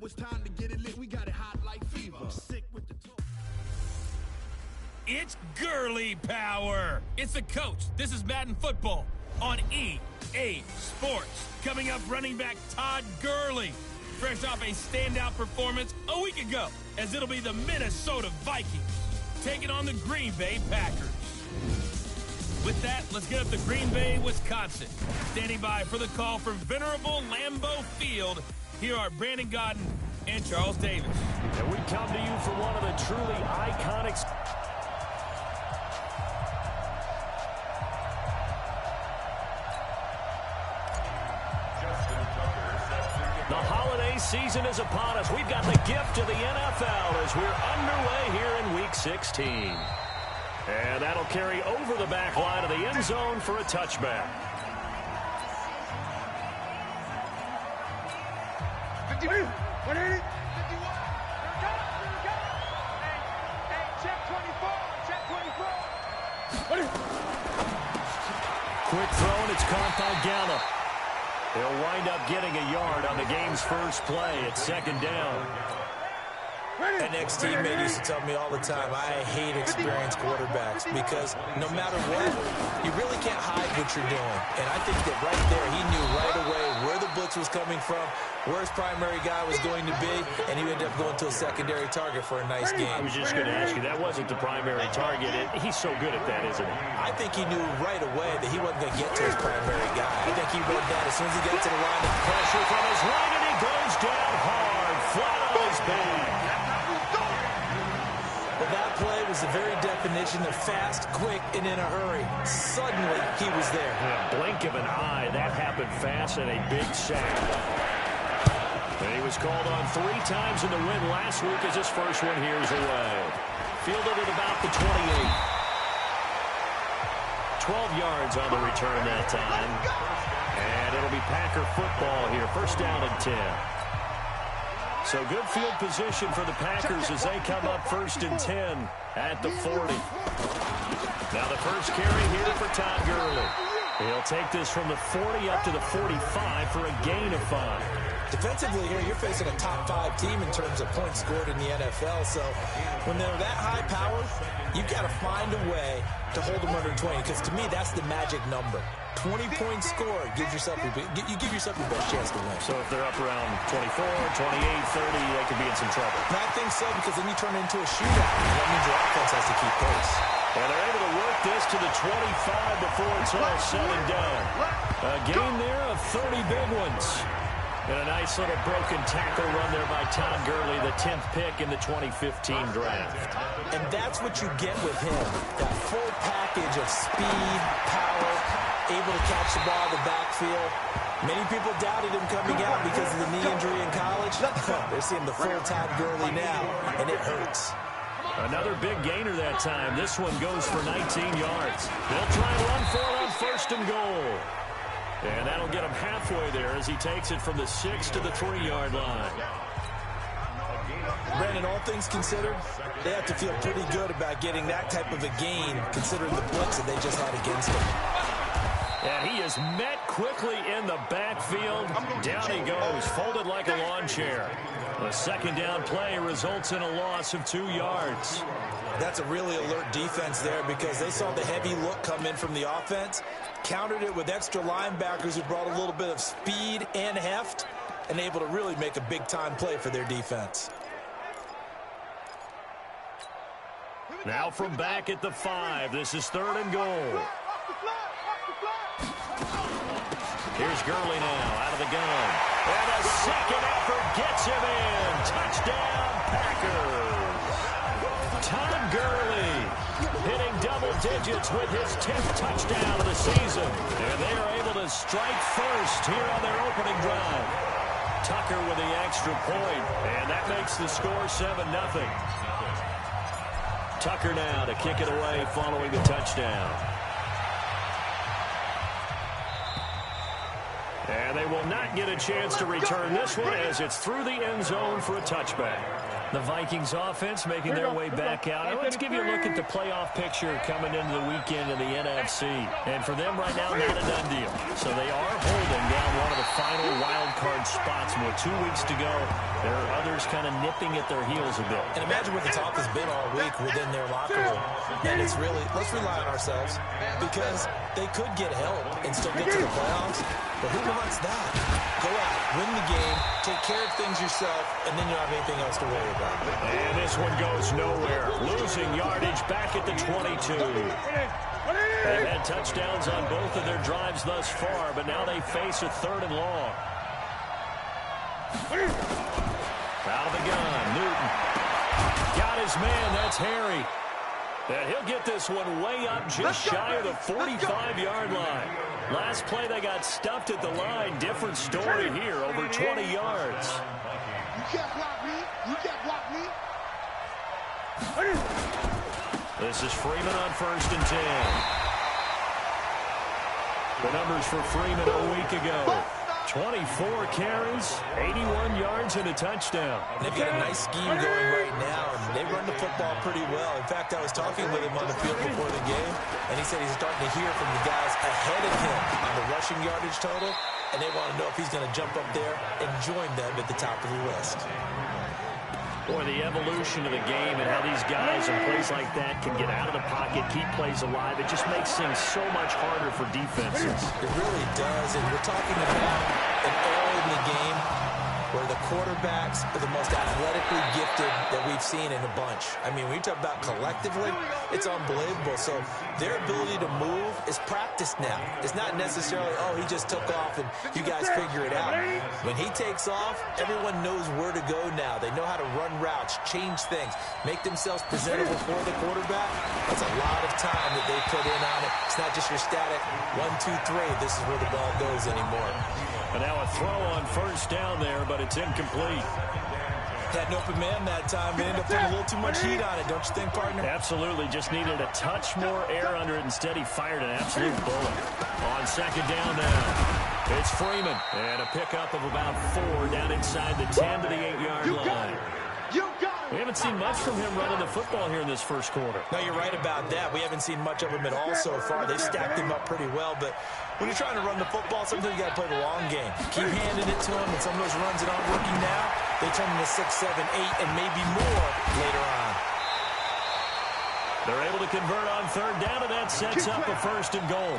it's time to get it lit. We got it hot like fever. I'm sick with the talk. It's Gurley power. It's the coach. This is Madden Football on EA Sports. Coming up, running back Todd Gurley, fresh off a standout performance a week ago, as it'll be the Minnesota Vikings taking on the Green Bay Packers. With that, let's get up to Green Bay, Wisconsin. Standing by for the call from venerable Lambeau Field, here are Brandon Godden and Charles Davis. And we come to you from one of the truly iconic... The holiday season is upon us. We've got the gift of the NFL as we're underway here in Week 16. And that'll carry over the back line of the end zone for a touchback. 51, 180, 51. Hey, check 24, check 24. Quick throw, and it's caught by Gallup. He'll wind up getting a yard on the game's first play at second down. An ex-teammate used to tell me all the time, I hate experienced quarterbacks because no matter what, you really can't hide what you're doing. And I think that right there, he knew right away where the blitz was coming from, where his primary guy was going to be, and he ended up going to a secondary target for a nice game. I was just going to ask you, that wasn't the primary target. He's so good at that, isn't he? I think he knew right away that he wasn't going to get to his primary guy. I think he read that as soon as he got to the line of pressure from his right, and he goes down hard, flat on his back. Well, that play was the very definition of fast, quick, and in a hurry. Suddenly, he was there. In a blink of an eye, that happened fast and a big sack. And he was called on 3 times in the win last week as his first one here's away. Fielded at about the 28. 12 yards on the return that time. And it'll be Packer football here. First down and 10. So good field position for the Packers as they come up first and 10 at the 40. Now the first carry here for Todd Gurley. He'll take this from the 40 up to the 45 for a gain of 5. Defensively here, you're facing a top 5 team in terms of points scored in the NFL. So when they're that high powered, you've got to find a way to hold them under 20. Because to me, that's the magic number. 20 points scored, you give yourself your best chance to win. So if they're up around 24, 28, 30, they could be in some trouble. And I think so, because then you turn it into a shootout. And that means your offense has to keep pace. And they're able to work this to the 25 before it's all said and done. A gain there of 30 big ones. And a nice little broken tackle run there by Todd Gurley, the 10th pick in the 2015 draft. And that's what you get with him, that full package of speed, power, able to catch the ball in the backfield. Many people doubted him coming out because of the knee injury in college. They're seeing the full Todd Gurley now, and it hurts. Another big gainer that time. This one goes for 19 yards. They'll try and run for it on first and goal. And that'll get him halfway there as he takes it from the 6 to the 3-yard line. Brandon, all things considered, they have to feel pretty good about getting that type of a gain, considering the blitz that they just had against him. And he is met quickly in the backfield. Down he goes, folded like a lawn chair. A second down play results in a loss of 2 yards. That's a really alert defense there because they saw the heavy look come in from the offense, countered it with extra linebackers who brought a little bit of speed and heft, and able to really make a big-time play for their defense. Now from back at the 5, this is 3rd and goal. Here's Gurley now out of the gun. And a second effort gets him in. Touchdown, Packers. Todd Gurley hitting double digits with his 10th touchdown of the season. And they are able to strike first here on their opening drive. Tucker with the extra point, and that makes the score 7-0. Tucker now to kick it away following the touchdown. And they will not get a chance to return this one as it's through the end zone for a touchback. The Vikings offense making their way back out. And let's give you a look at the playoff picture coming into the weekend in the NFC. And for them right now, not a done deal. So they are holding down one of the final wild card spots. More 2 weeks to go. There are others kind of nipping at their heels a bit. And imagine what the talk has been all week within their locker room. And it's really, let's rely on ourselves, because they could get help and still get to the playoffs. But who wants that? Go out, win the game, take care of things yourself, and then you don't have anything else to worry about. And this one goes nowhere. Losing yardage back at the 22. They've had touchdowns on both of their drives thus far, but now they face a 3rd and long. Out of the gun, Newton. Got his man, that's Harry. And he'll get this one way up just shy of the 45-yard line. Last play, they got stuffed at the line. Different story here, over 20 yards. You can't block me. You can't block me. This is Freeman on 1st and 10. The numbers for Freeman a week ago. 24 carries, 81 yards, and a touchdown. They've got a nice scheme going right now, and they run the football pretty well. In fact, I was talking with him on the field before the game, and he said he's starting to hear from the guys ahead of him on the rushing yardage total, and they want to know if he's going to jump up there and join them at the top of the list. Boy, the evolution of the game and how these guys in plays like that can get out of the pocket, keep plays alive, it just makes things so much harder for defenses. It really does, and we're talking about an era in the game where the quarterbacks are the most athletically gifted that we've seen in a bunch. I mean, when you talk about collectively, it's unbelievable. So their ability to move is practiced now. It's not necessarily, oh, he just took off and you guys figure it out. When he takes off, everyone knows where to go now. They know how to run routes, change things, make themselves presentable for the quarterback. That's a lot of time that they put in on it. It's not just your static 1, 2, 3. This is where the ball goes anymore. And now a throw on 1st down there, but it's incomplete. Had an open man that time. They ended up putting a little too much heat on it, don't you think, partner? Absolutely. Just needed a touch more air under it. Instead, he fired an absolute bullet. On 2nd down now, it's Freeman. And a pickup of about 4 down inside the 10 to the 8-yard line. We haven't seen much from him running the football here in this first quarter. No, you're right about that. We haven't seen much of him at all so far. They've stacked him up pretty well, but when you're trying to run the football, sometimes you got to play the long game. Keep handing it to him, and some of those runs that aren't working now, they turn into 6, 7, 8, and maybe more later on. They're able to convert on 3rd down, and that sets up a 1st and goal.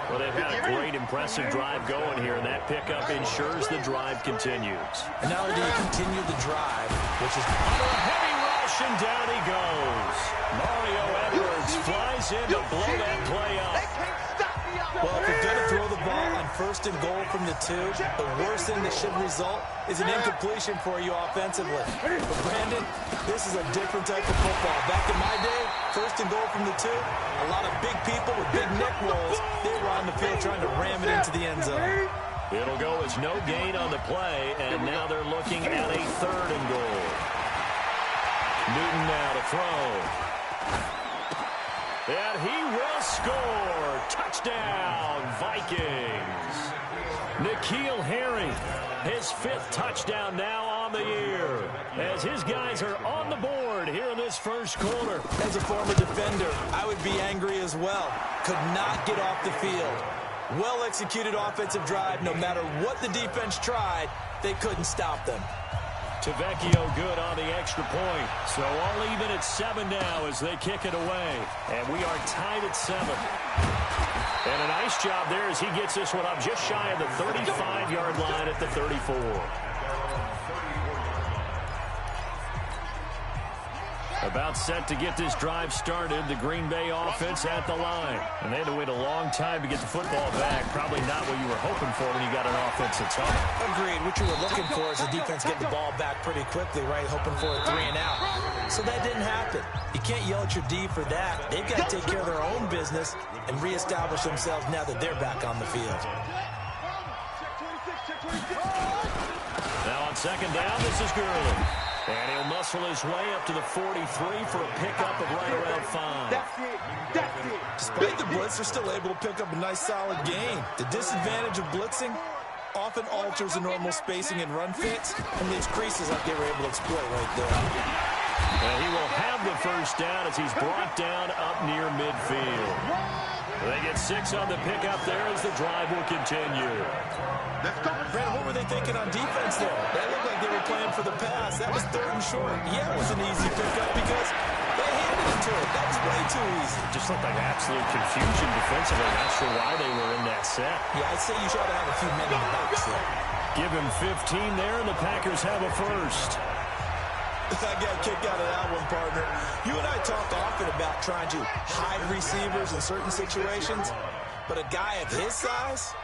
Well, they've had a great, impressive drive going here, and that pickup ensures the drive continues. And not only do you continue the drive, which is under a heavy rush, and down he goes. Mario Edwards flies in to blow that play up. Well, if you're going to throw the ball on 1st and goal from the 2, the worst thing that should result is an incompletion for you offensively. But, Brandon, this is a different type of football. Back in my day, 1st and goal from the 2, a lot of big people with big neck rolls, they were on the field trying to ram it into the end zone. It'll go as no gain on the play, and now they're looking at a 3rd and goal. Newton now to throw. And he will score. Touchdown, Vikings. N'Keal Harry, his 5th touchdown now on the year, as his guys are on the board here in this first quarter. As a former defender, I would be angry as well. Could not get off the field. Well-executed offensive drive. No matter what the defense tried, they couldn't stop them. Tavecchio good on the extra point. So all even at 7 now as they kick it away. And we are tied at 7. And a nice job there as he gets this one up just shy of the 35-yard line at the 34. About set to get this drive started, the Green Bay offense at the line. And they had to wait a long time to get the football back. Probably not what you were hoping for when you got an offense that's up. Agreed. What you were looking for is the defense getting the ball back pretty quickly, right? Hoping for a 3 and out. So that didn't happen. You can't yell at your D for that. They've got to take care of their own business and reestablish themselves now that they're back on the field. Now on 2nd down, this is Gurley. And he'll muscle his way up to the 43 for a pickup of right around 5. That's it. That's it. Despite the blitz, they're still able to pick up a nice, solid gain. The disadvantage of blitzing, often alters the normal spacing and run fits and leaves creases like they were able to exploit right there. And he will have the first down as he's brought down up near midfield. They get 6 on the pickup there as the drive will continue. Brandon, what were they thinking on defense there? That looked like they were playing for the pass. That was 3rd and short. Yeah, it was an easy pickup because they handed it to it. That was way too easy. It just looked like absolute confusion defensively. Not sure why they were in that set. Yeah, I'd say you should have a few men in the box there. Give him 15 there, and the Packers have a first. I got a kick out of that one, partner. You and I talk often about trying to hide receivers in certain situations, but a guy of his size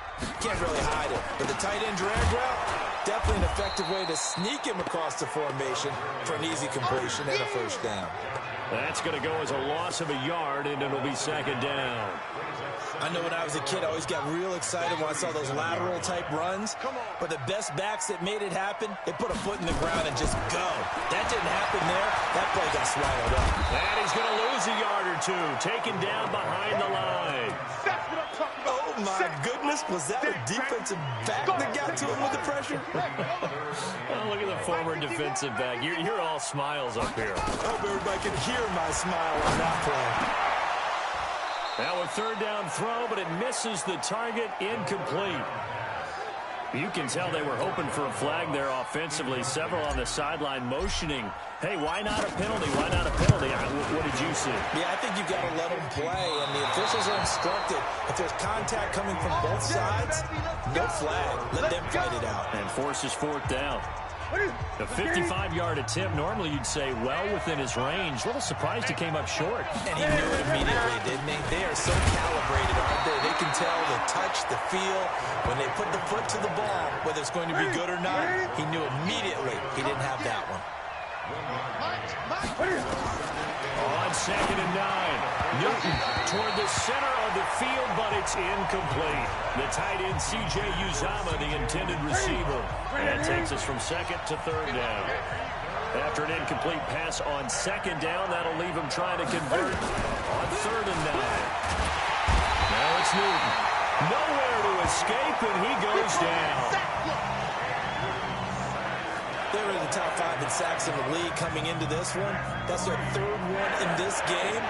can't really hide it. But the tight end drag route, definitely an effective way to sneak him across the formation for an easy completion and a first down. That's going to go as a loss of a yard, and it'll be 2nd down. I know when I was a kid, I always got real excited when I saw those lateral-type runs. But the best backs that made it happen, they put a foot in the ground and just go. That didn't happen there. That play got swallowed up. And he's going to lose a yard or two, taken down behind the line. Oh, my goodness. Was that a defensive back that got to him with the pressure? Oh, look at the former defensive back. You're all smiles up here. I hope everybody can hear my smile on that play. Now a 3rd down throw, but it misses the target, incomplete. You can tell they were hoping for a flag there offensively. Several on the sideline motioning. Hey, why not a penalty? Why not a penalty? What did you see? Yeah, I think you've got to let them play, and the officials are instructed. If there's contact coming from both sides, no flag. Let them fight it out. And forces 4th down. A 55-yard attempt, normally you'd say well within his range. A little surprised he came up short. And he knew it immediately, didn't he? They are so calibrated, aren't they? They can tell the touch, the feel. When they put the foot to the ball, whether it's going to be good or not, he knew immediately he didn't have that one. On 2nd and 9, Newton toward the center of the field, but it's incomplete. The tight end, C.J. Uzama, the intended receiver. That takes us from 2nd to 3rd down. After an incomplete pass on 2nd down, that'll leave him trying to convert on 3rd and 9. Now it's Newton. Nowhere to escape, and he goes down. They're in the top 5 in sacks in the league coming into this one. That's their 3rd one in this game.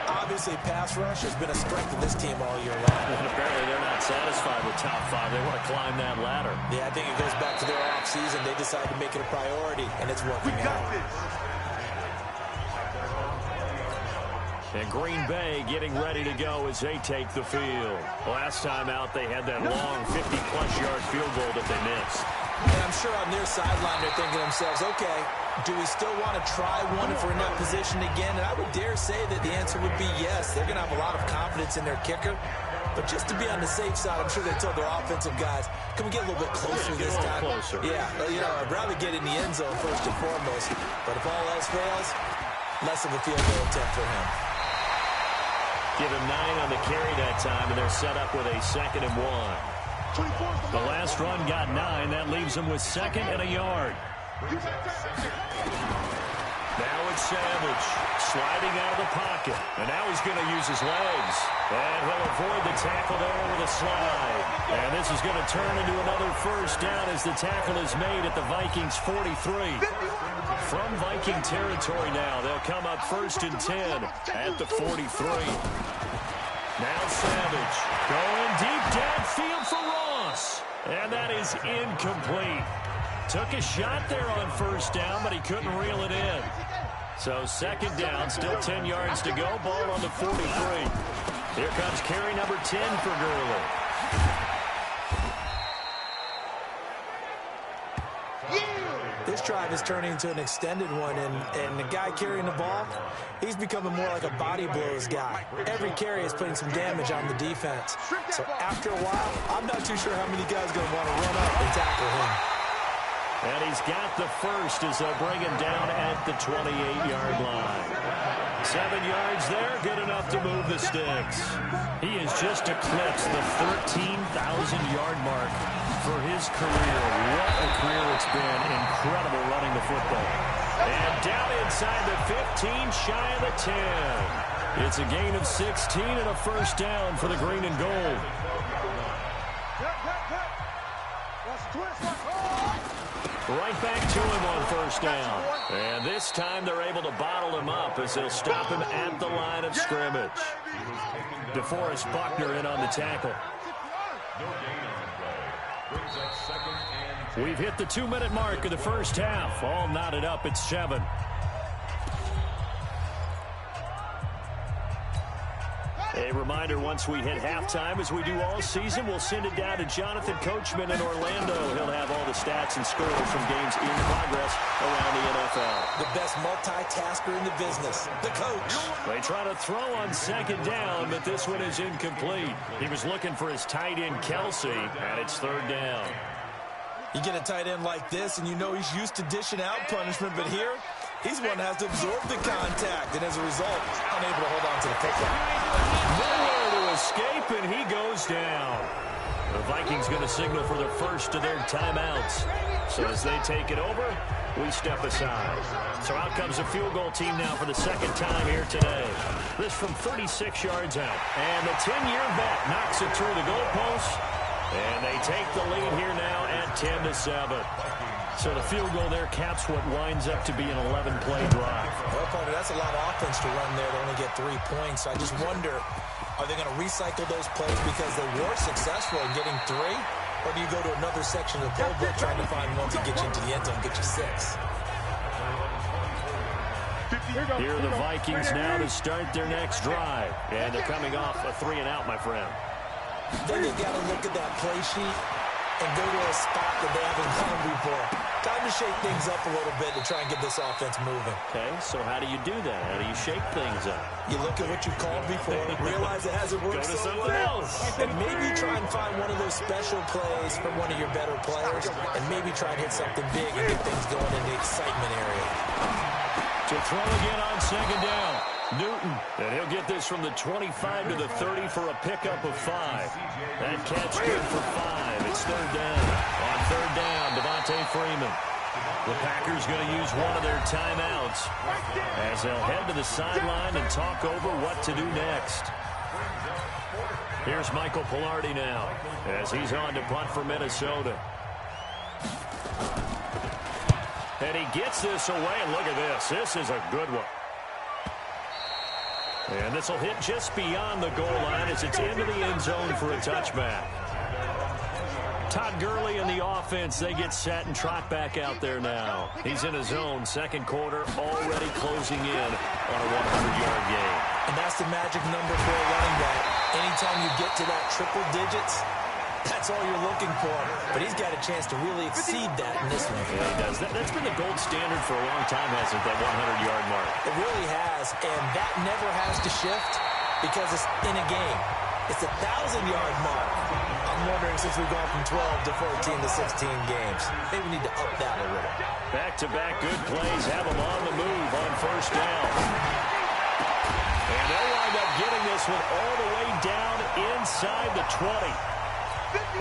Obviously, pass rush has been a strength of this team all year long. And apparently they're not satisfied with top 5. They want to climb that ladder. Yeah, I think it goes back to their offseason. They decided to make it a priority, and it's working out. And Green Bay getting ready to go as they take the field. Last time out, they had that long 50-plus yard field goal that they missed. And I'm sure on their sideline they're thinking to themselves, okay, do we still want to try one if we're in that position again? And I would dare say that the answer would be yes. They're going to have a lot of confidence in their kicker. But just to be on the safe side, I'm sure they told their offensive guys, can we get a little bit closer this time? Closer. Yeah, you know, I'd rather get in the end zone first and foremost. But if all else fails, less of a field goal attempt for him. Give him 9 on the carry that time, and they're set up with a 2nd and 1. The last run got 9. That leaves him with 2nd and a yard. Now it's Savage sliding out of the pocket. And now he's going to use his legs. And he'll avoid the tackle there with a slide. And this is going to turn into another first down as the tackle is made at the Vikings 43. From Viking territory now, they'll come up 1st and 10 at the 43. Now Savage going deep downfield for Ross. And that is incomplete. Took a shot there on 1st down, but he couldn't reel it in. So 2nd down, still 10 yards to go. Ball on the 43. Here comes carry number 10 for Gurley. This drive is turning into an extended one, and the guy carrying the ball, he's becoming more like a body blows guy. Every carry is putting some damage on the defense. So after a while, I'm not too sure how many guys are going to want to run up and tackle him. And he's got the first as they'll bring him down at the 28-yard line. 7 yards there, good enough to move the sticks. He has just eclipsed the 13,000-yard mark for his career. What a career it's been. Incredible running the football. And down inside the 15, shy of the 10. It's a gain of 16 and a first down for the green and gold. Right back to him on first down. And this time they're able to bottle him up as they'll stop him at the line of scrimmage. DeForest Buckner in on the tackle. We've hit the 2-minute mark of the first half. All knotted up at 7. A reminder, once we hit halftime, as we do all season, we'll send it down to Jonathan Coachman in Orlando. He'll have all the stats and scores from games in progress around the NFL. The best multitasker in the business, the coach. They try to throw on second down, but this one is incomplete. He was looking for his tight end, Kelsey, and it's third down. You get a tight end like this, and you know he's used to dishing out punishment, but here, he's one that has to absorb the contact, and as a result, unable to hold on to the football. Nowhere to escape, and he goes down. The Vikings going to signal for the first of their timeouts. So as they take it over, we step aside. So out comes the field goal team now for the second time here today. This from 36 yards out. And the 10-year vet knocks it through the goalpost. And they take the lead here now at 10-7. So the field goal there caps what winds up to be an 11-play drive. Well, partner, that's a lot of offense to run there to only get 3 points. I just wonder, are they going to recycle those plays because they were successful in getting 3? Or do you go to another section of the playbook trying to find one to get you into the end zone and get you 6? Here are the Vikings now to start their next drive. And they're coming off a 3-and-out, my friend. Then you got to look at that play sheet and go to a spot that they haven't gone before. Time to shake things up a little bit to try and get this offense moving. Okay, so how do you do that? How do you shake things up? You look at what you called before, realize it hasn't worked Go to so something well, else. and maybe try and find one of those special plays from one of your better players, and maybe try and hit something big and get things going in the excitement area. To throw again on second down. Newton, and he'll get this from the 25 to the 30 for a pickup of 5. That catch good for 5. It's third down. On third down, Devontae Freeman. The Packers going to use one of their timeouts as they'll head to the sideline and talk over what to do next. Here's Michael Pilardi now as he's on to punt for Minnesota. And he gets this away, and look at this. This is a good one. And this will hit just beyond the goal line as it's into the end zone for a touchback. Todd Gurley and the offense, they get set and trot back out there now. He's in his zone, second quarter, already closing in on a 100-yard game. And that's the magic number for a running back. Anytime you get to that triple digits, that's all you're looking for. But he's got a chance to really exceed that in this one. Yeah, he does. That's been the gold standard for a long time, hasn't it, that 100-yard mark? It really has, and that never has to shift because it's in a game. It's a 1,000-yard mark. I'm wondering, since we've gone from 12 to 14 to 16 games, maybe we need to up that a little. Back-to-back good plays have them on the move on first down. And they'll wind up getting this one all the way down inside the 20.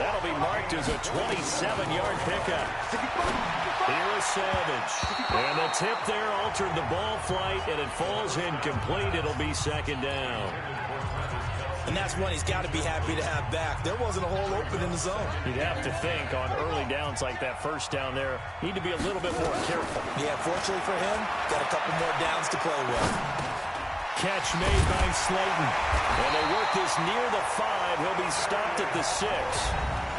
That'll be marked as a 27-yard pickup. Here is Savage. And the tip there altered the ball flight, and it falls incomplete. It'll be second down. And that's one he's got to be happy to have back. There wasn't a hole open in the zone. You'd have to think on early downs like that first down there, need to be a little bit more careful. Yeah, fortunately for him, got a couple more downs to play with. Catch made by Slayton. And they work this near the 5. He'll be stopped at the 6.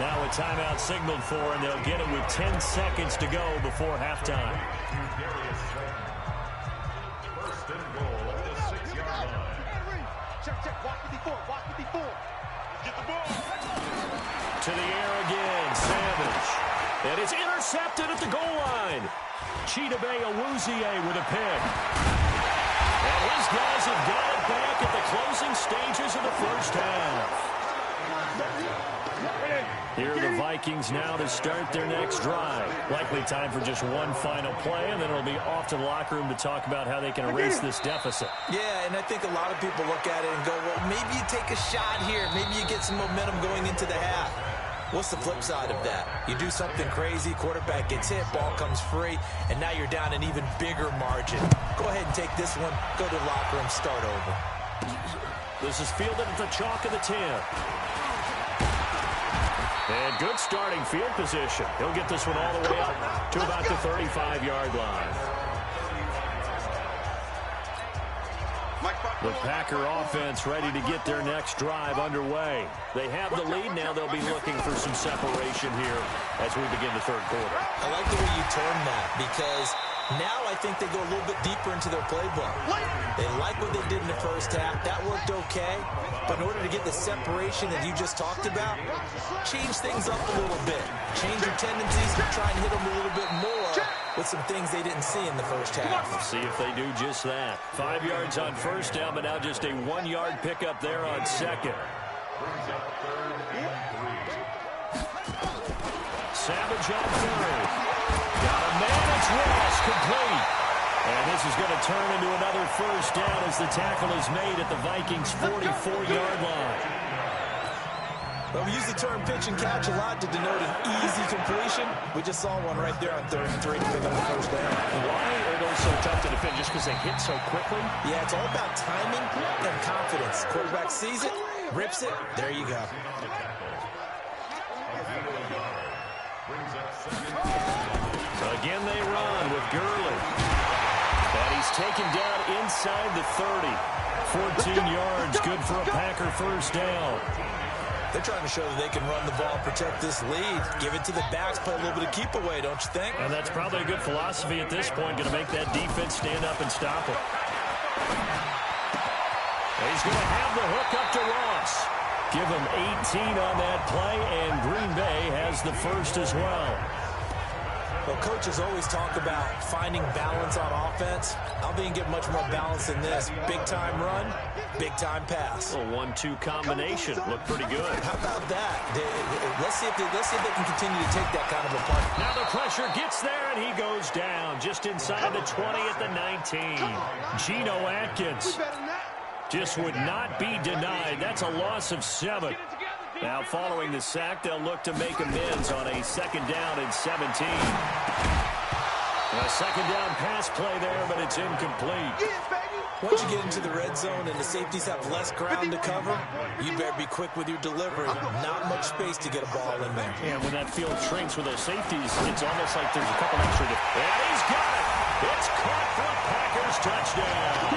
Now a timeout signaled for, and they'll get it with 10 seconds to go before halftime. First and goal at the 6-yard line. Check. Watch 54. Get the ball. To the air again, Savage. And it's intercepted at the goal line. Chidobe Awuzie with a pick. And his guys have got it back at the closing stages of the first half. Here are the Vikings now to start their next drive. Likely time for just one final play, and then it'll be off to the locker room to talk about how they can erase this deficit. Yeah, and I think a lot of people look at it and go, well, maybe you take a shot here. Maybe you get some momentum going into the half. What's the flip side of that? You do something crazy, quarterback gets hit, ball comes free, and now you're down an even bigger margin. Go ahead and take this one, go to the locker room, start over. This is fielded at the chalk of the 10. And good starting field position. He'll get this one all the way up to about the 35-yard line. The Packer offense ready to get their next drive underway. They have the lead. Now they'll be looking for some separation here as we begin the third quarter. I like the way you term that, because now I think they go a little bit deeper into their playbook. They like what they did in the first half. That worked okay. But in order to get the separation that you just talked about, change things up a little bit. Change your tendencies and try and hit them a little bit more with some things they didn't see in the first half. We'll see if they do just that. 5 yards on first down, but now just a 1-yard pickup there on second. Savage on third. Got a man, it's Ross, complete. And this is going to turn into another first down as the tackle is made at the Vikings' 44-yard line. Well, we use the term pitch and catch a lot to denote an easy completion. We just saw one right there on 3rd and 3 to pick up the first down. Why are those so tough to defend? Just because they hit so quickly? Yeah, it's all about timing and confidence. Quarterback sees it, rips it, there you go. Again they run with Gurley. And he's taken down inside the 30. 14 yards, good for a Packer first down. They're trying to show that they can run the ball, protect this lead. Give it to the backs, play a little bit of keep away, don't you think? And that's probably a good philosophy at this point, going to make that defense stand up and stop it. And he's going to have the hook up to Ross. Give him 18 on that play, and Green Bay has the first as well. Well, coaches always talk about finding balance on offense. I don't think you get much more balance than this. Big-time run, big-time pass. A 1-2 combination. Looked pretty good. How about that? Let's see if they can continue to take that kind of a punt. Now the pressure gets there, and he goes down just inside the 20 at the 19. Geno Atkins just would not be denied. That's a loss of 7. Now, following the sack, they'll look to make amends on a 2nd down and 17. A 2nd down pass play there, but it's incomplete. Once you get into the red zone and the safeties have less ground to cover, you better be quick with your delivery. Not much space to get a ball in there. And when that field shrinks with those safeties, it's almost like there's a couple extra. And he's got it. It's caught for a Packers touchdown.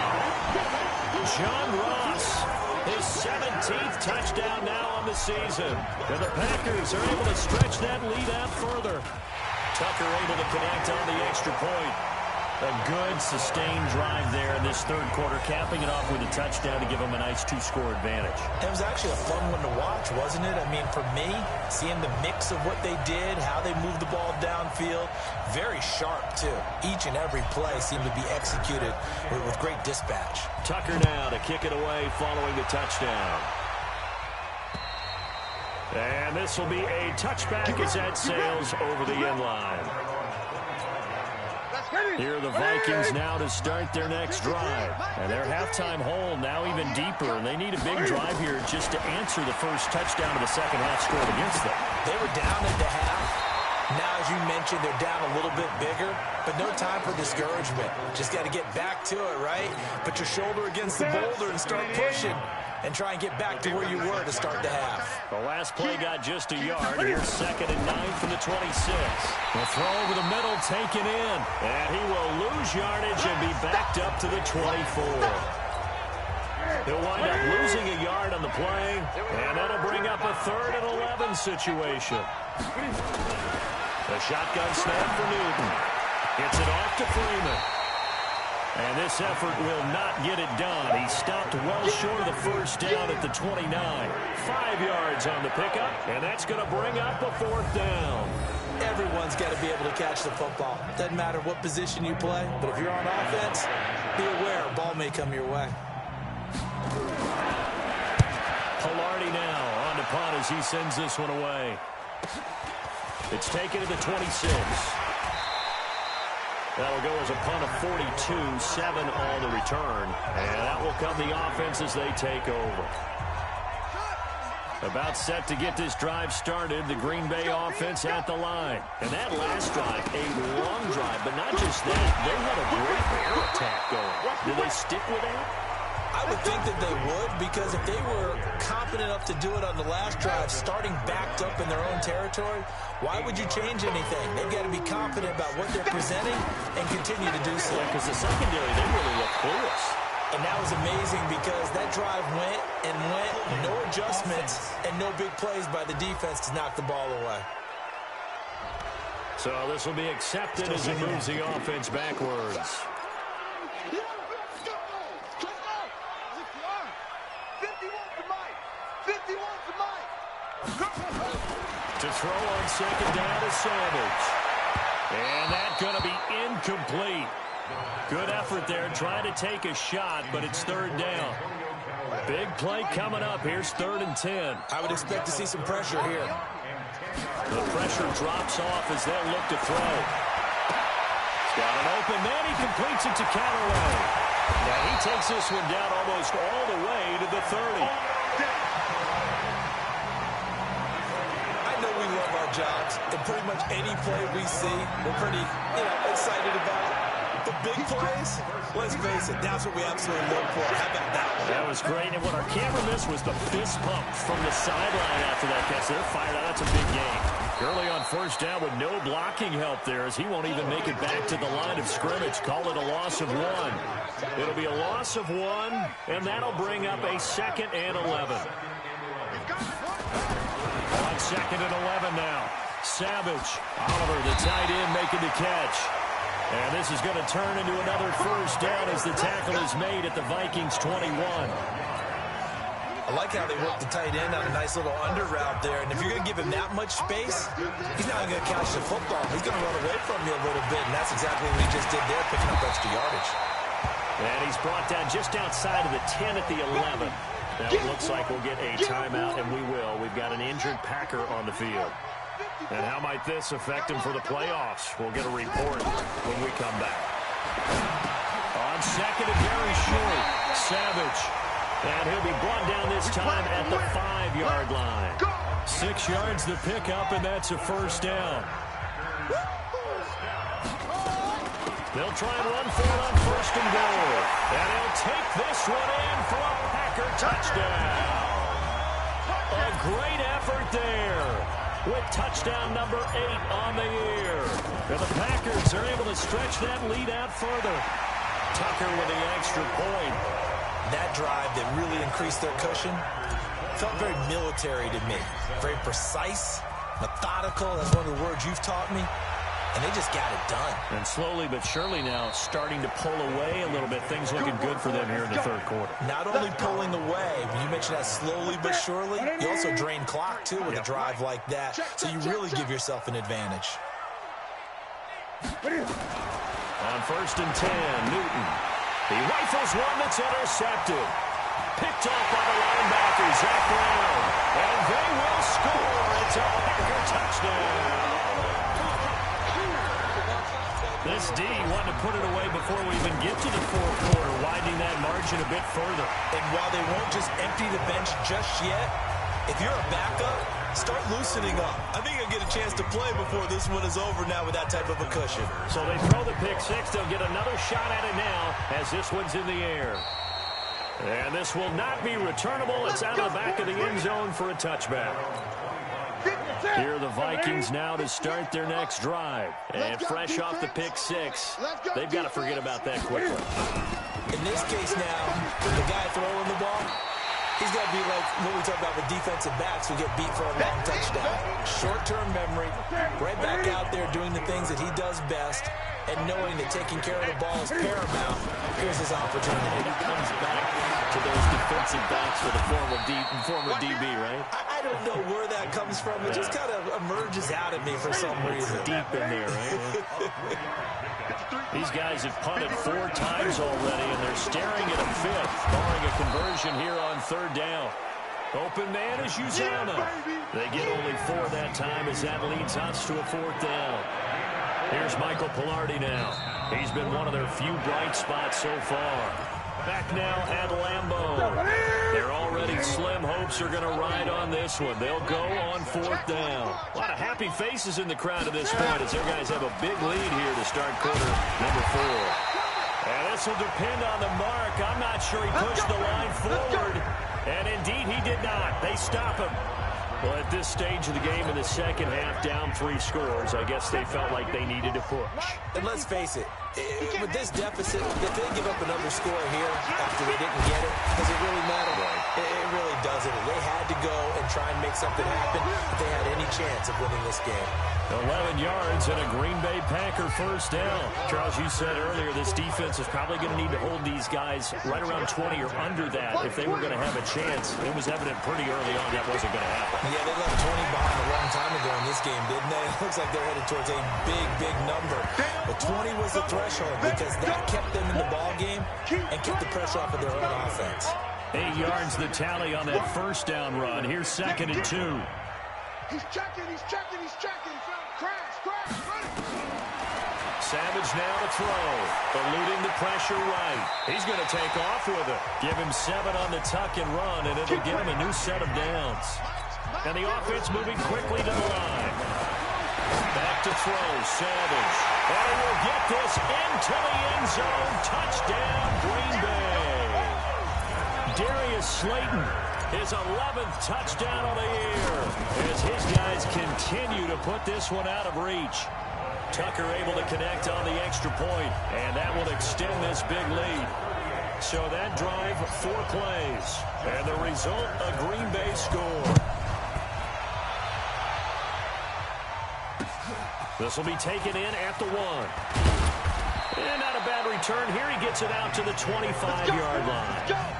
John Ross, his 17th touchdown now on the season. And the Packers are able to stretch that lead out further. Tucker able to connect on the extra point. A good, sustained drive there in this 3rd quarter, capping it off with a touchdown to give them a nice 2-score advantage. It was actually a fun one to watch, wasn't it? I mean, for me, seeing the mix of what they did, how they moved the ball downfield, very sharp, too. Each and every play seemed to be executed with great dispatch. Tucker now to kick it away following the touchdown. And this will be a touchback as that sails over the end line. Here are the Vikings now to start their next drive. And their halftime hole now even deeper. And they need a big drive here just to answer the first touchdown of the second half scored against them. They were down at the half. Now, as you mentioned, they're down a little bit bigger, but no time for discouragement. Just got to get back to it, right? Put your shoulder against the boulder and start pushing and try and get back to where you were to start the half. The last play got just a yard. Here's 2nd and 9 from the 26. The throw over the middle taken in. And he will lose yardage and be backed up to the 24. He'll wind up losing a yard on the play, and that'll bring up a 3rd and 11 situation. The shotgun snap for Newton. Gets it off to Freeman. And this effort will not get it done. He stopped well short of the first down at the 29. 5 yards on the pickup, and that's going to bring up a 4th down. Everyone's got to be able to catch the football. Doesn't matter what position you play, but if you're on offense, be aware a ball may come your way. Pilardi now on to punt as he sends this one away. It's taken to the 26. That'll go as a punt of 42, 7 on the return. And that will come the offense as they take over. About set to get this drive started, the Green Bay offense at the line. And that last drive, a long drive, but not just that. They had a great air attack going. Do they stick with that? I would think that they would, because if they were confident enough to do it on the last drive, starting backed up in their own territory, why would you change anything? They've got to be confident about what they're presenting and continue to do so. Because the secondary, they really look clueless. And that was amazing because that drive went and went, no adjustments and no big plays by the defense to knock the ball away. So this will be accepted as it moves the offense backwards. To throw on second down is Savage. And that's going to be incomplete. Good effort there, trying to take a shot, but it's third down. Big play coming up. Here's 3rd and 10. I would expect to see some pressure here. The pressure drops off as they'll look to throw. He's got an open man. He completes it to Callaway. Now he takes this one down almost all the way to the 30. I know we love our jobs, and pretty much any play we see, we're pretty, excited about. The big plays, let's face it, that's what we absolutely look for. How about that one? That was great, and what our camera missed was the fist pump from the sideline after that catch. They're fired out. That's a big game. Gurley on first down with no blocking help there, as he won't even make it back to the line of scrimmage. Call it a loss of 1. It'll be a loss of 1, and that'll bring up a 2nd and 11. On 2nd and 11 now. Savage. Oliver, the tight end, making the catch. And this is going to turn into another first down as the tackle is made at the Vikings 21. I like how they work the tight end on a nice little under route there. And if you're going to give him that much space, he's not going to catch the football. He's going to run away from you a little bit, and that's exactly what he just did there, picking up extra yardage. And he's brought down just outside of the 10 at the 11. Now it looks like we'll get a timeout, and we will. We've got an injured Packer on the field. And how might this affect him for the playoffs? We'll get a report when we come back. On 2nd and very short, Savage. And he'll be brought down this time at the 5-yard line. 6 yards the pickup, and that's a first down. They'll try and run for it on 1st and goal. And he'll take this one in for a Packer touchdown. A great effort there, with touchdown number 8 on the year. And the Packers are able to stretch that lead out further. Tucker with the extra point. That drive that really increased their cushion felt very military to me. Very precise, methodical. That's one of the words you've taught me. And they just got it done. And slowly but surely now starting to pull away a little bit. Things looking good for them here in the 3rd quarter. Not only pulling away, you mentioned that slowly but surely, you also drain clock, too, with a drive like that. So you really give yourself an advantage. On 1st and 10, Newton. He rifles one that's intercepted. Picked off by the linebacker, Zach Brown. And they will score. It's a Packer touchdown. This D wanted to put it away before we even get to the 4th quarter, widening that margin a bit further. And while they won't just empty the bench just yet, if you're a backup, start loosening up. I think you'll get a chance to play before this one is over now with that type of a cushion. So they throw the pick 6. They'll get another shot at it now as this one's in the air. And this will not be returnable. It's out of the back of the end zone for a touchback. Here are the Vikings now to start their next drive. And fresh off the pick 6, they've got to forget about that quickly. In this case now, the guy throwing the ball, he's got to be like what we talk about with defensive backs who get beat for a long touchdown. Short-term memory, right back out there doing the things that he does best, and knowing that taking care of the ball is paramount. Here's his opportunity. He comes back to those defensive backs for the former DB, right? I don't know where that comes from. It just kind of emerges out at me for some reason. Deep in there, right? These guys have punted 4 times already, and they're staring at a 5th, barring a conversion here on 3rd down. Open man is Uzana. They get only 4 that time as that leads us to a 4th down. Here's Michael Pilardi now. He's been one of their few bright spots so far. Back now at Lambeau. They're already slim hopes are going to ride on this one. They'll go on 4th down. A lot of happy faces in the crowd at this point as their guys have a big lead here to start quarter number 4. And this This will depend on the mark. I'm not sure he pushed the line forward. And indeed, he did not. They stop him. Well, at this stage of the game in the second half, down 3 scores, I guess they felt like they needed to push. And let's face it, with this deficit, if they give up another score here after they didn't get it, does it really matter? It really doesn't. They had to go and try and make something happen if they had any chance of winning this game. 11 yards and a Green Bay Packer first down. Charles, you said earlier this defense is probably going to need to hold these guys right around 20 or under that if they were going to have a chance. It was evident pretty early on that wasn't going to happen. Yeah, they left 20 behind a long time ago in this game, didn't they? It looks like they're headed towards a big, big number. But 20 was the threshold because that kept them in the ball game and kept the pressure off of their own offense. 8 yards the tally on that first down run. Here's 2nd and 2. He's checking. Crash, run it. Savage now to throw. Eluding the pressure right. He's going to take off with it. Give him 7 on the tuck and run, and it'll give him a new set of downs. And the offense moving quickly to the line. Back to throw, Savage. And he will get this into the end zone. Touchdown, Green Bay. Darius Slayton, his 11th touchdown of the year, as his guys continue to put this one out of reach. Tucker able to connect on the extra point, and that will extend this big lead. So that drive, 4 plays, and the result, a Green Bay score. This will be taken in at the 1. And not a bad return here. He gets it out to the 25-yard line.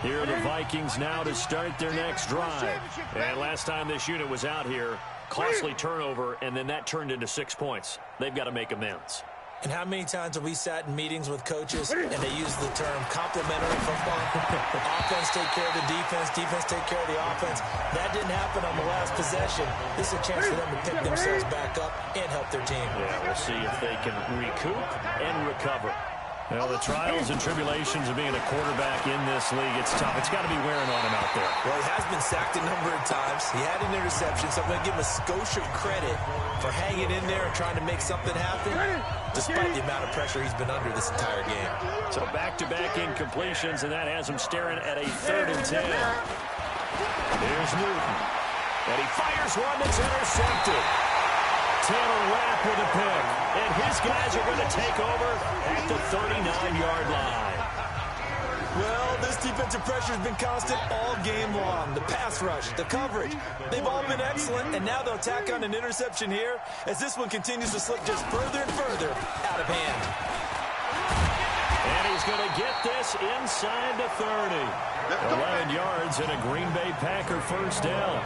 Here are the Vikings now to start their next drive. And last time this unit was out here, costly turnover, and then that turned into 6 points. They've got to make amends. And how many times have we sat in meetings with coaches and they use the term complementary football? Offense take care of the defense, defense take care of the offense. That didn't happen on the last possession. This is a chance for them to pick themselves back up and help their team. Yeah, we'll see if they can recoup and recover. Well, the trials and tribulations of being a quarterback in this league, it's tough. It's got to be wearing on him out there. Well, he has been sacked a number of times. He had an interception, so I'm going to give him a skosh of credit for hanging in there and trying to make something happen, despite the amount of pressure he's been under this entire game. So back-to-back incompletions, and that has him staring at a 3rd and 10. Here's Newton. And he fires one that's intercepted. Taylor Rapp with a pick, and his guys are going to take over at the 39-yard line. Well, this defensive pressure has been constant all game long. The pass rush, the coverage, they've all been excellent, and now they'll tack on an interception here as this one continues to slip just further and further out of hand. And he's going to get this inside the 30. 11 yards and a Green Bay Packer first down.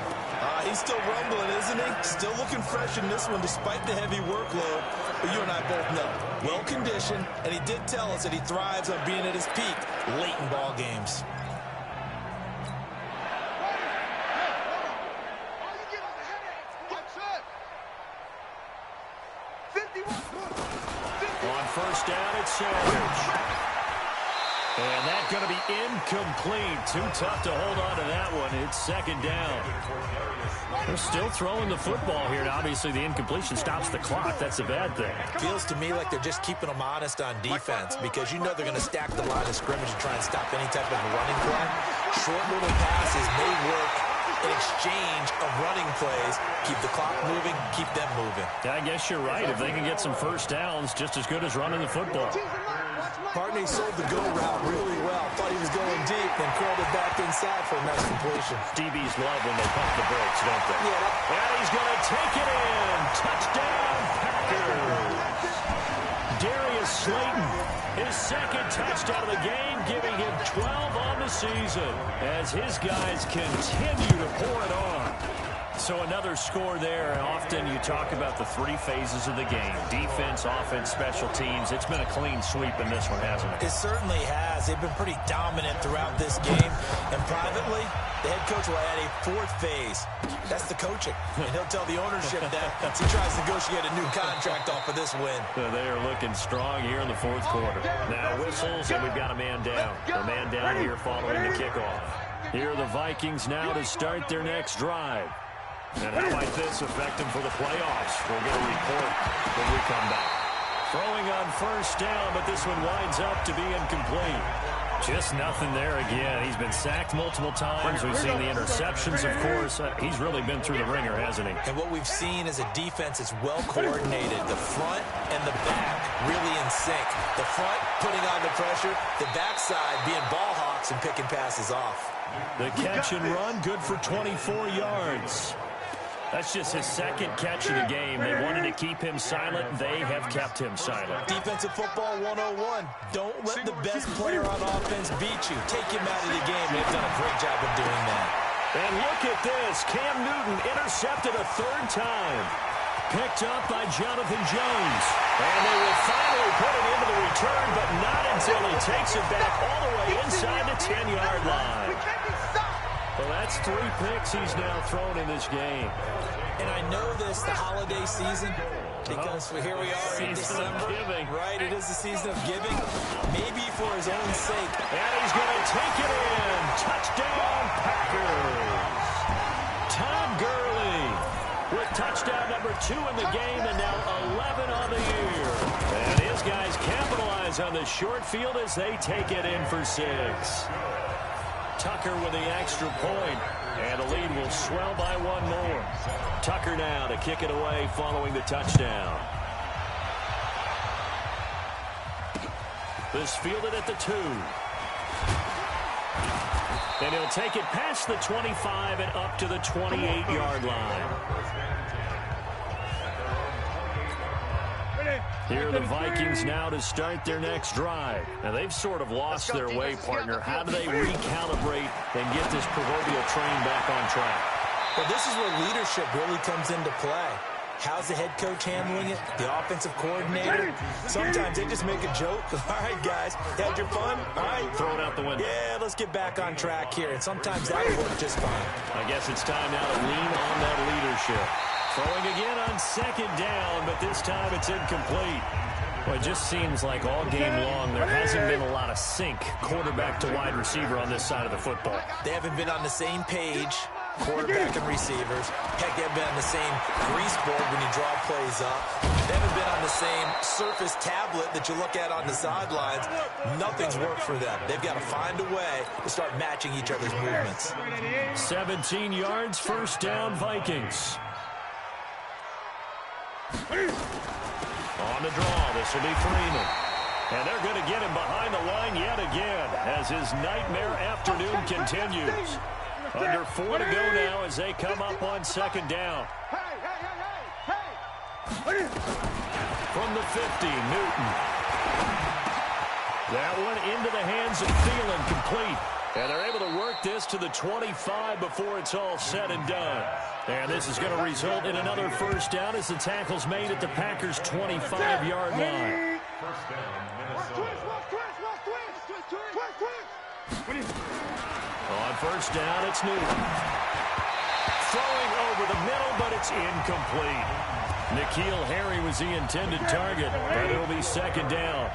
He's still rumbling, isn't he? Still looking fresh in this one despite the heavy workload. But you and I both know, well-conditioned, and he did tell us that he thrives on being at his peak late in ball games. On first down, it's Savage. And that's going to be incomplete. Too tough to hold on to that one. It's 2nd down. They're still throwing the football here. And obviously, the incompletion stops the clock. That's a bad thing. Feels to me like they're just keeping them honest on defense because you know they're going to stack the line of scrimmage and try and stop any type of a running play. Short little passes may work in exchange of running plays. Keep the clock moving, keep them moving. I guess you're right. If they can get some first downs, just as good as running the football. Partney sold the go route really well. Thought he was going deep, then curled it back inside for a nice completion. DBs love when they pump the brakes, don't they? Yeah. And he's going to take it in. Touchdown, Packers. Darius Slayton, his 2nd touchdown of the game, giving him 12 on the season as his guys continue to pour it on. So another score there. Often you talk about the 3 phases of the game. Defense, offense, special teams. It's been a clean sweep in this one, hasn't it? It certainly has. They've been pretty dominant throughout this game. And privately, the head coach will add a 4th phase. That's the coaching. And he'll tell the ownership that as he tries to negotiate a new contract off of this win. So they are looking strong here in the 4th quarter. Now whistles, and we've got a man down. A man down here following the kickoff. Here are the Vikings now to start their next drive. And how might this affect him for the playoffs? We'll get a report when we come back. Throwing on first down, but this one winds up to be incomplete. Just nothing there again. He's been sacked multiple times. We've seen the interceptions, of course. He's really been through the ringer, hasn't he? And what we've seen is a defense that's well coordinated. The front and the back really in sync. The front putting on the pressure. The backside being ball hawks and picking passes off. The catch and run, good for 24 yards. That's just his second catch of the game. They wanted to keep him silent. They have kept him silent. Defensive football 101. Don't let the best player on offense beat you. Take him out of the game. They've done a great job of doing that. And look at this. Cam Newton intercepted a third time. Picked up by Jonathan Jones. And they will finally put it into the return, but not until he takes it back all the way inside the 10-yard line. Well, that's 3 picks he's now thrown in this game. And I know this, the holiday season, because here we are in December. Right, it is the season of giving. Maybe for his own sake. And he's going to take it in. Touchdown, Packers. Todd Gurley with touchdown number 2 in the game and now 11 on the year. And his guys capitalize on the short field as they take it in for 6. Tucker with the extra point, and the lead will swell by 1 more. Tucker now to kick it away following the touchdown. This fielded at the 2. And he'll take it past the 25 and up to the 28-yard line. Here are the Vikings now to start their next drive. Now, they've sort of lost their way, partner. How do they recalibrate and get this proverbial train back on track? Well, this is where leadership really comes into play. How's the head coach handling it? The offensive coordinator? Sometimes they just make a joke. All right, guys, had your fun? All right. Throw it out the window. Yeah, let's get back on track here. And sometimes that'll work just fine. I guess it's time now to lean on that leadership. Throwing again on second down, but this time it's incomplete. Well, it just seems like all game long there hasn't been a lot of sync quarterback to wide receiver on this side of the football. They haven't been on the same page, quarterback and receivers. Heck, they haven't been on the same grease board when you draw plays up. They haven't been on the same Surface tablet that you look at on the sidelines. Nothing's worked for them. They've got to find a way to start matching each other's movements. 17 yards, first down, Vikings. On the draw, this will be Freeman. And they're going to get him behind the line yet again as his nightmare afternoon continues. Under 4 to go now as they come up on second down. From the 50, Newton. That one into the hands of Thielen, complete. And they're able to work this to the 25 before it's all said and done. And this is going to result in another first down as the tackle's made at the Packers' 25-yard line. On first down, it's Newton. Throwing over the middle, but it's incomplete. N'Keal Harry was the intended target, but it'll be second down.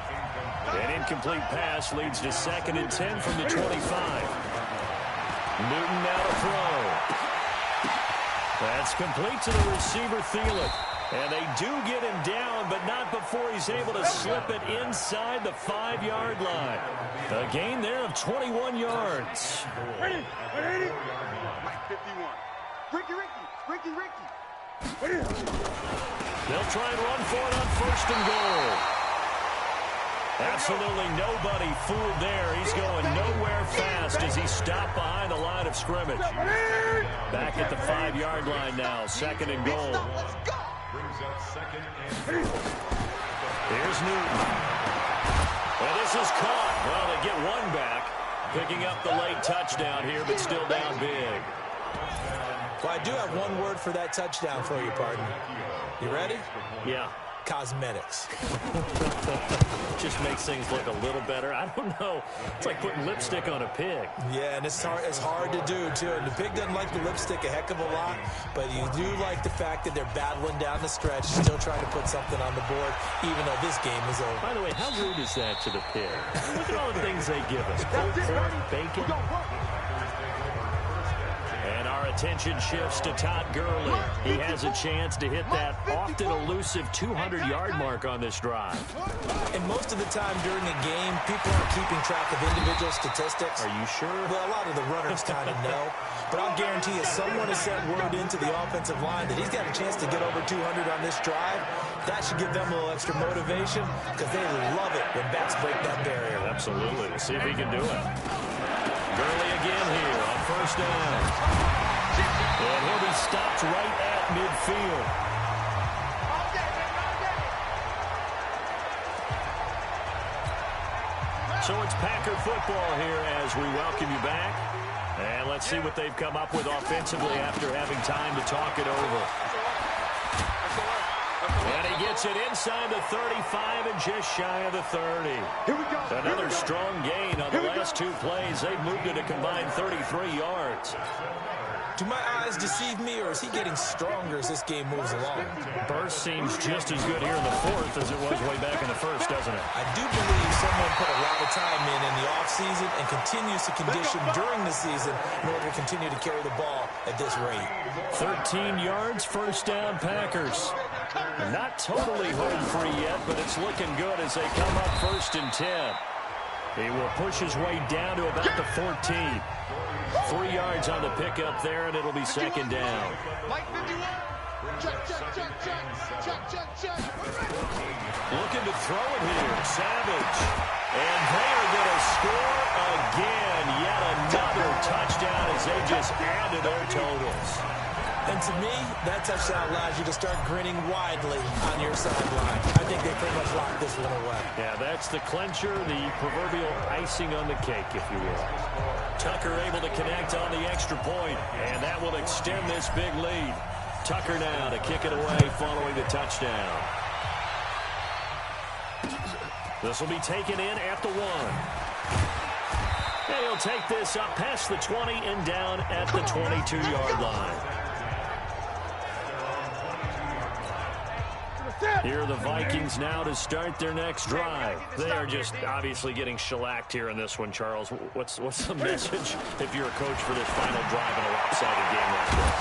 An incomplete pass leads to 2nd and 10 from the 25. Newton now to throw. That's complete to the receiver, Thielen. And they do get him down, but not before he's able to slip it inside the 5-yard line. A gain there of 21 yards. Ready? Mike 51. Ricky. They'll try and run for it on 1st and goal. Absolutely nobody fooled there. He's going nowhere fast as he stopped behind the line of scrimmage. Back at the 5-yard line now, 2nd and goal. Here's Newton. Well, this is caught. Well, they get one back. Picking up the late touchdown here, but still down big. Well, I do have one word for that touchdown for you, partner. You ready? Yeah. Cosmetics. Just makes things look a little better. I don't know. It's like putting lipstick on a pig. Yeah, and it's hard to do, too. And the pig doesn't like the lipstick a heck of a lot, but you do like the fact that they're battling down the stretch, still trying to put something on the board, even though this game is over. By the way, how rude is that to the pig? Look at all the things they give us. Pulled pork, bacon. And our Attention shifts to Todd Gurley. He has a chance to hit that often elusive 200-yard mark on this drive. And most of the time during a game, people aren't keeping track of individual statistics. Are you sure? Well, a lot of the runners kind of know. But I'll guarantee you someone has sent word into the offensive line that he's got a chance to get over 200 on this drive. That should give them a little extra motivation because they love it when backs break that barrier. Absolutely. We'll see if he can do it. Gurley again here on first down. And he'll be stopped right at midfield. So it's Packer football here as we welcome you back. And let's see what they've come up with offensively after having time to talk it over. And he gets it inside the 35 and just shy of the 30. Here we go. Another strong gain on the last two plays. They've moved it a combined 33 yards. Do my eyes deceive me, or is he getting stronger as this game moves along? Burst seems just as good here in the fourth as it was way back in the first, doesn't it? I do believe someone put a lot of time in the offseason and continues to condition during the season in order to continue to carry the ball at this rate. 13 yards, first down, Packers. Not totally home free yet, but it's looking good as they come up first and 10. He will push his way down to about the 14. 3 yards on the pickup there, and it'll be second down. Looking to throw it here, Savage. And they are going to score again. Yet another touchdown as they just add to their totals. And to me, that touchdown allows you to start grinning widely on your sideline. I think they pretty much locked this one away. Yeah, that's the clincher, the proverbial icing on the cake, if you will. Tucker able to connect on the extra point, and that will extend this big lead. Tucker now to kick it away following the touchdown. This will be taken in at the 1. And he'll take this up past the 20 and down at the 22-yard line. Here are the Vikings now to start their next drive. They are just obviously getting shellacked here in this one, Charles. What's the message if you're a coach for this final drive in a lopsided game like this?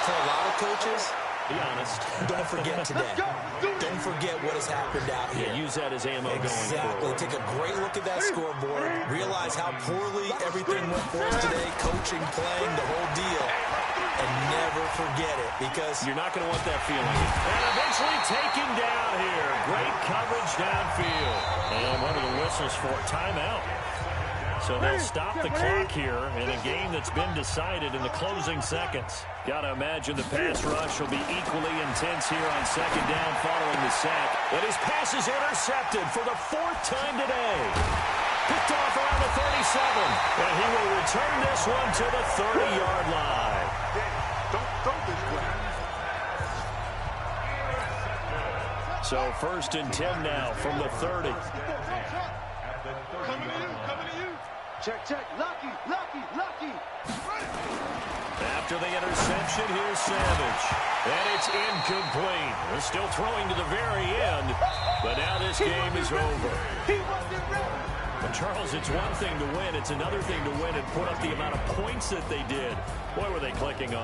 For a lot of coaches, be honest. Don't forget today. Don't forget what has happened out here. Yeah, use that as ammo going forward. Take a great look at that scoreboard. Realize how poorly everything went for us today. Coaching, playing, the whole deal. And never forget it, because you're not going to want that feeling. And eventually taken down here. Great coverage downfield. And one of the whistles for timeout. So they'll stop the clock here in a game that's been decided in the closing seconds. Got to imagine the pass rush will be equally intense here on second down following the sack. But his pass is intercepted for the 4th time today. Picked off around the 37. And he will return this one to the 30-yard line. Don't throw this way. So first and 10 now from the 30. Coming to you, coming to you. Check. Lucky. After the interception, here's Savage. And it's incomplete. They're still throwing to the very end, but now this game is over. He wasn't ready. But Charles, it's one thing to win. It's another thing to win and put up the amount of points that they did. Boy, were they clicking on.